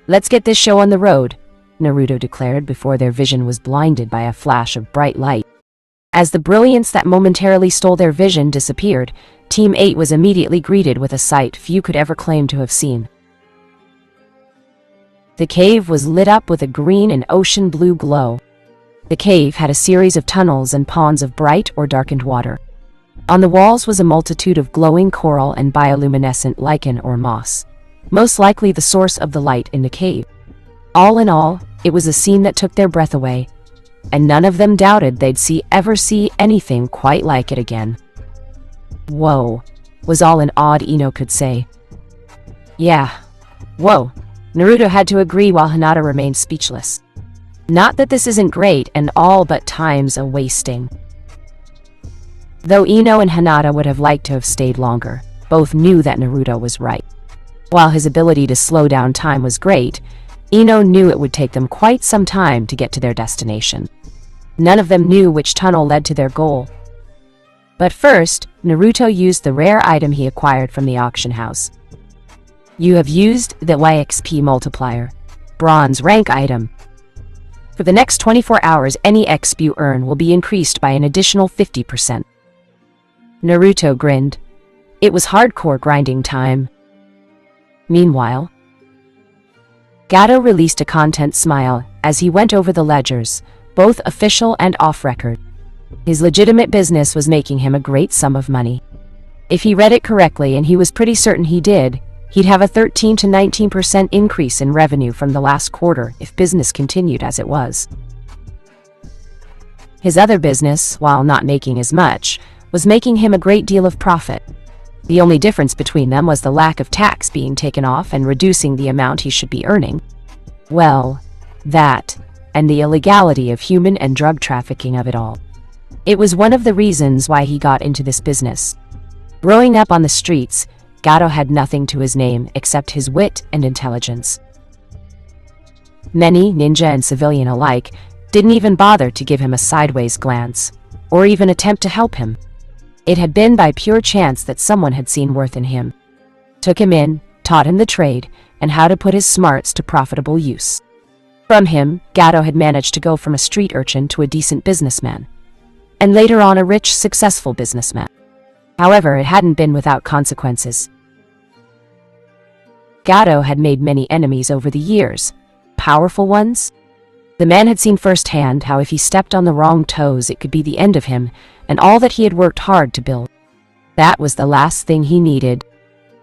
let's get this show on the road, Naruto declared before their vision was blinded by a flash of bright light. As the brilliance that momentarily stole their vision disappeared, Team 8 was immediately greeted with a sight few could ever claim to have seen. The cave was lit up with a green and ocean blue glow. The cave had a series of tunnels and ponds of bright or darkened water. On the walls was a multitude of glowing coral and bioluminescent lichen or moss, most likely the source of the light in the cave. All in all, it was a scene that took their breath away, and none of them doubted they'd ever see anything quite like it again. Whoa, was all an awed Ino could say. Yeah, whoa, Naruto had to agree while Hinata remained speechless. Not that this isn't great and all, but time's a wasting. Though Ino and Hinata would have liked to have stayed longer, both knew that Naruto was right. While his ability to slow down time was great, Ino knew it would take them quite some time to get to their destination. None of them knew which tunnel led to their goal. But first, Naruto used the rare item he acquired from the auction house. You have used the YXP multiplier, bronze rank item. For the next 24 hours, any XP you earn will be increased by an additional 50%. Naruto grinned. It was hardcore grinding time. Meanwhile, Gato released a content smile as he went over the ledgers, both official and off-record. His legitimate business was making him a great sum of money. If he read it correctly, and he was pretty certain he did, he'd have a 13 to 19% increase in revenue from the last quarter if business continued as it was. His other business, while not making as much, was making him a great deal of profit. The only difference between them was the lack of tax being taken off and reducing the amount he should be earning. Well, that, and the illegality of human and drug trafficking of it all. It was one of the reasons why he got into this business. Growing up on the streets, Gato had nothing to his name except his wit and intelligence. Many, ninja and civilian alike, didn't even bother to give him a sideways glance, or even attempt to help him. It had been by pure chance that someone had seen worth in him, took him in, taught him the trade, and how to put his smarts to profitable use. From him, Gato had managed to go from a street urchin to a decent businessman, and later on a rich, successful businessman. However, it hadn't been without consequences. Gato had made many enemies over the years, powerful ones, The man had seen firsthand how if he stepped on the wrong toes it could be the end of him and all that he had worked hard to build. That was the last thing he needed.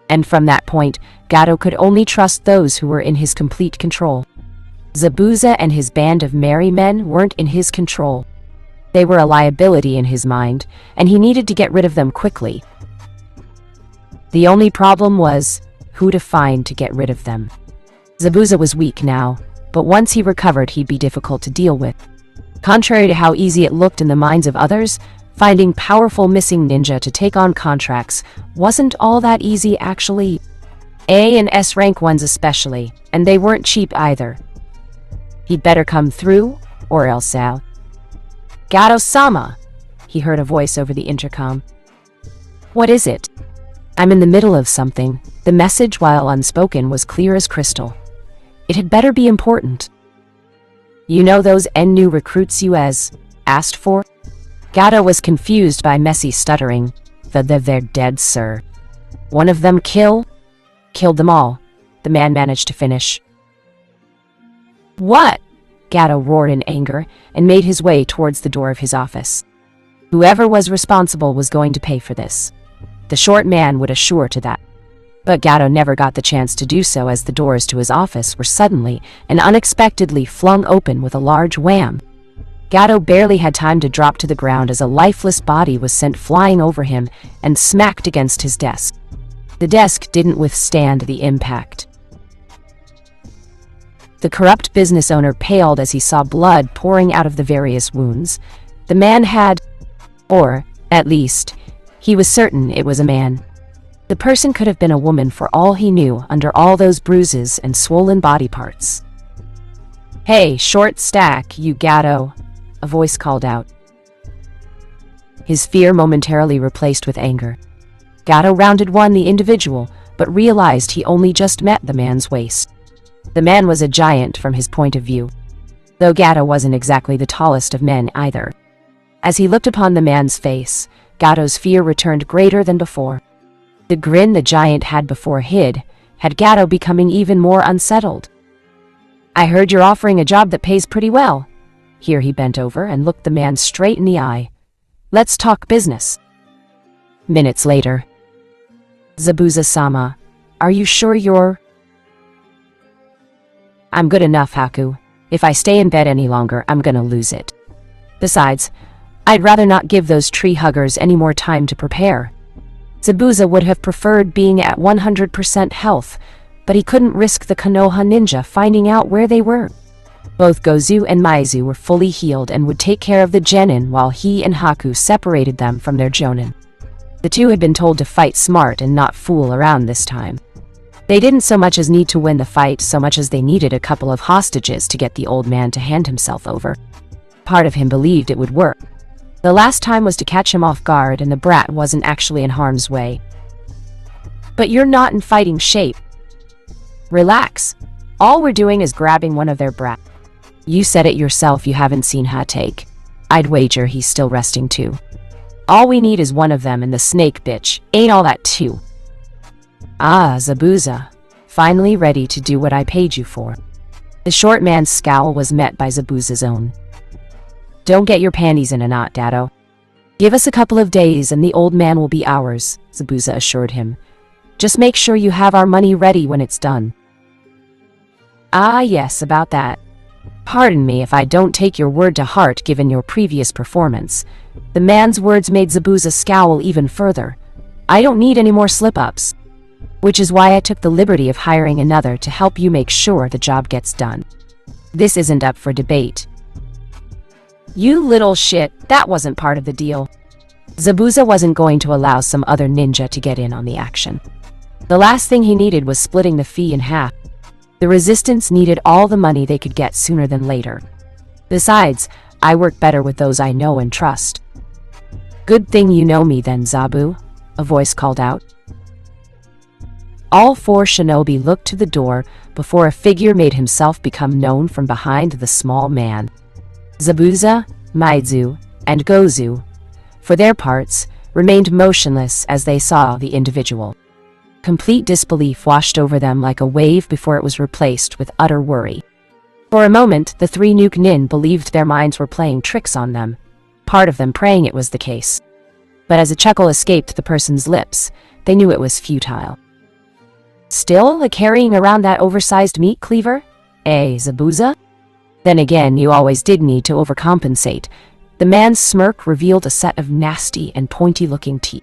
And from that point, Gato could only trust those who were in his complete control. Zabuza and his band of merry men weren't in his control. They were a liability in his mind, and he needed to get rid of them quickly. The only problem was who to find to get rid of them. Zabuza was weak now, but once he recovered he'd be difficult to deal with. Contrary to how easy it looked in the minds of others, finding powerful missing ninja to take on contracts wasn't all that easy actually. A and S rank ones especially, and they weren't cheap either. He'd better come through, or else out. Gato-sama, he heard a voice over the intercom. What is it? I'm in the middle of something. The message, while unspoken, was clear as crystal. It had better be important. You know those new recruits you asked for? Gato was confused by Messi's stuttering. They're dead, sir. One of them killed them all, the man managed to finish. What? Gato roared in anger and made his way towards the door of his office. Whoever was responsible was going to pay for this. The short man would assure to that. But Gato never got the chance to do so as the doors to his office were suddenly and unexpectedly flung open with a large wham. Gato barely had time to drop to the ground as a lifeless body was sent flying over him and smacked against his desk. The desk didn't withstand the impact. The corrupt business owner paled as he saw blood pouring out of the various wounds. The man had, or, at least, he was certain it was a man. The person could have been a woman for all he knew under all those bruises and swollen body parts. Hey, short stack, you Gato, a voice called out. His fear momentarily replaced with anger. Gato rounded the individual, but realized he only just met the man's waist. The man was a giant from his point of view, though Gato wasn't exactly the tallest of men either. As he looked upon the man's face, Gato's fear returned greater than before. The grin the giant had before had Gato becoming even more unsettled. I heard you're offering a job that pays pretty well. Here he bent over and looked the man straight in the eye. Let's talk business. Minutes later. Zabuza-sama, are you sure you're... I'm good enough, Haku. If I stay in bed any longer, I'm gonna lose it. Besides, I'd rather not give those tree huggers any more time to prepare. Zabuza would have preferred being at 100% health, but he couldn't risk the Konoha ninja finding out where they were. Both Gozu and Maizu were fully healed and would take care of the genin while he and Haku separated them from their jonin. The two had been told to fight smart and not fool around this time. They didn't so much as need to win the fight so much as they needed a couple of hostages to get the old man to hand himself over. Part of him believed it would work. The last time was to catch him off guard and the brat wasn't actually in harm's way. But you're not in fighting shape. Relax. All we're doing is grabbing one of their brats. You said it yourself you haven't seen Hatake. I'd wager he's still resting too. All we need is one of them and the snake bitch ain't all that too. Ah, Zabuza, finally ready to do what I paid you for. The short man's scowl was met by Zabuza's own. Don't get your panties in a knot, Gato. Give us a couple of days and the old man will be ours, Zabuza assured him. Just make sure you have our money ready when it's done. Ah yes, about that. Pardon me if I don't take your word to heart given your previous performance. The man's words made Zabuza scowl even further. I don't need any more slip-ups. Which is why I took the liberty of hiring another to help you make sure the job gets done. This isn't up for debate. You little shit, that wasn't part of the deal. Zabuza wasn't going to allow some other ninja to get in on the action. The last thing he needed was splitting the fee in half. The resistance needed all the money they could get sooner than later. Besides, I work better with those I know and trust. Good thing you know me then, Zabu, a voice called out. All four shinobi looked to the door before a figure made himself become known from behind the small man. Zabuza, Maizu, and Gozu, for their parts, remained motionless as they saw the individual. Complete disbelief washed over them like a wave before it was replaced with utter worry. For a moment, the three Nuke Nin believed their minds were playing tricks on them, part of them praying it was the case. But as a chuckle escaped the person's lips, they knew it was futile. Still, carrying around that oversized meat cleaver? Zabuza? Then again, you always did need to overcompensate. The man's smirk revealed a set of nasty and pointy-looking teeth.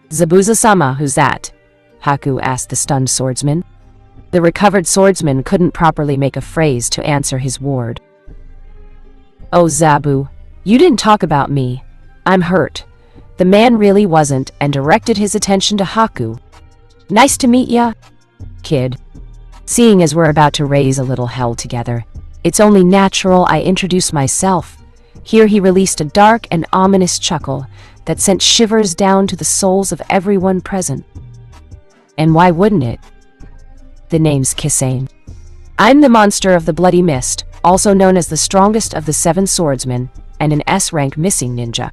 Zabuza-sama, who's that? Haku asked the stunned swordsman. The recovered swordsman couldn't properly make a phrase to answer his ward. Oh, Zabu, you didn't talk about me. I'm hurt. The man really wasn't, and directed his attention to Haku. Nice to meet ya, kid. Seeing as we're about to raise a little hell together, it's only natural I introduce myself. Here he released a dark and ominous chuckle that sent shivers down to the souls of everyone present. And why wouldn't it? The name's Kisane. I'm the monster of the Bloody Mist, also known as the strongest of the 7 swordsmen, and an S-rank missing ninja.